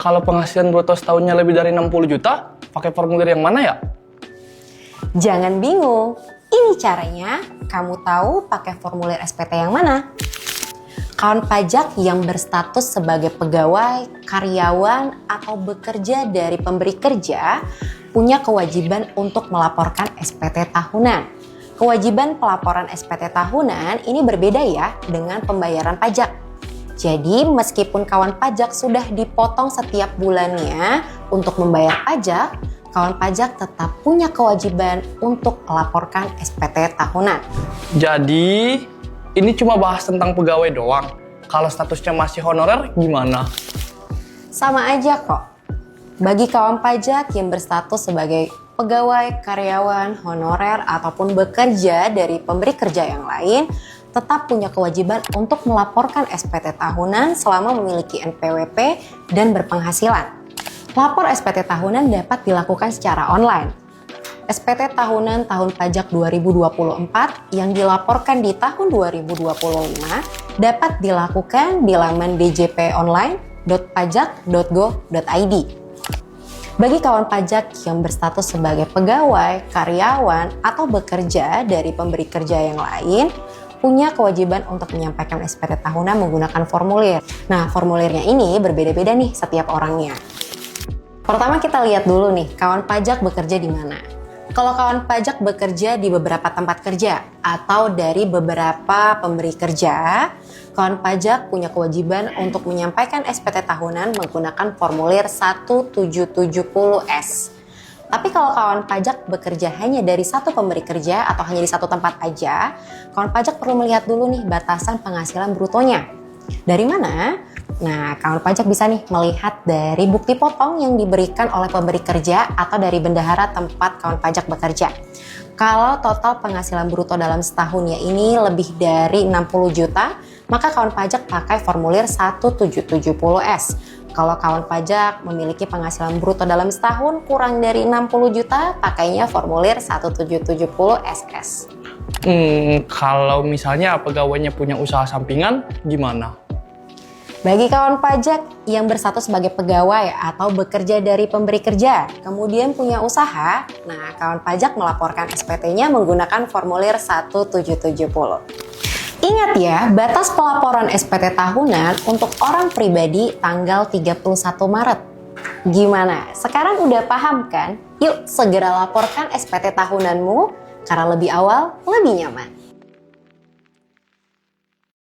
kalau penghasilan bruto setahunnya lebih dari 60 juta, pakai formulir yang mana ya? Jangan bingung, ini caranya. Kamu tahu pakai formulir SPT yang mana? Kawan pajak yang berstatus sebagai pegawai, karyawan, atau bekerja dari pemberi kerja punya kewajiban untuk melaporkan SPT tahunan. Kewajiban pelaporan SPT tahunan ini berbeda ya dengan pembayaran pajak. Jadi meskipun kawan pajak sudah dipotong setiap bulannya untuk membayar pajak, kawan pajak tetap punya kewajiban untuk melaporkan SPT tahunan. Jadi, ini cuma bahas tentang pegawai doang. Kalau statusnya masih honorer, gimana? Sama aja kok. Bagi kawan pajak yang berstatus sebagai pegawai, karyawan, honorer, ataupun bekerja dari pemberi kerja yang lain, tetap punya kewajiban untuk melaporkan SPT tahunan selama memiliki NPWP dan berpenghasilan. Lapor SPT tahunan dapat dilakukan secara online. SPT tahunan tahun pajak 2024 yang dilaporkan di tahun 2025 dapat dilakukan di laman djponline.pajak.go.id. Bagi kawan pajak yang berstatus sebagai pegawai, karyawan, atau bekerja dari pemberi kerja yang lain, punya kewajiban untuk menyampaikan SPT tahunan menggunakan formulir. Nah, formulirnya ini berbeda-beda nih setiap orangnya. Pertama kita lihat dulu nih, kawan pajak bekerja di mana. Kalau kawan pajak bekerja di beberapa tempat kerja atau dari beberapa pemberi kerja, kawan pajak punya kewajiban untuk menyampaikan SPT tahunan menggunakan formulir 1770S. Tapi kalau kawan pajak bekerja hanya dari satu pemberi kerja atau hanya di satu tempat aja, kawan pajak perlu melihat dulu nih batasan penghasilan brutonya. Dari mana? Nah, kawan pajak bisa nih melihat dari bukti potong yang diberikan oleh pemberi kerja atau dari bendahara tempat kawan pajak bekerja. Kalau total penghasilan bruto dalam setahunnya ini lebih dari 60 juta, maka kawan pajak pakai formulir 1770S. Kalau kawan pajak memiliki penghasilan bruto dalam setahun kurang dari 60 juta, pakainya formulir 1770SS. Kalau misalnya pegawainya punya usaha sampingan, gimana? Bagi kawan pajak yang berstatus sebagai pegawai atau bekerja dari pemberi kerja, kemudian punya usaha, nah kawan pajak melaporkan SPT-nya menggunakan formulir 1770. Ingat ya, batas pelaporan SPT tahunan untuk orang pribadi tanggal 31 Maret. Gimana? Sekarang udah paham kan? Yuk segera laporkan SPT tahunanmu, karena lebih awal, lebih nyaman.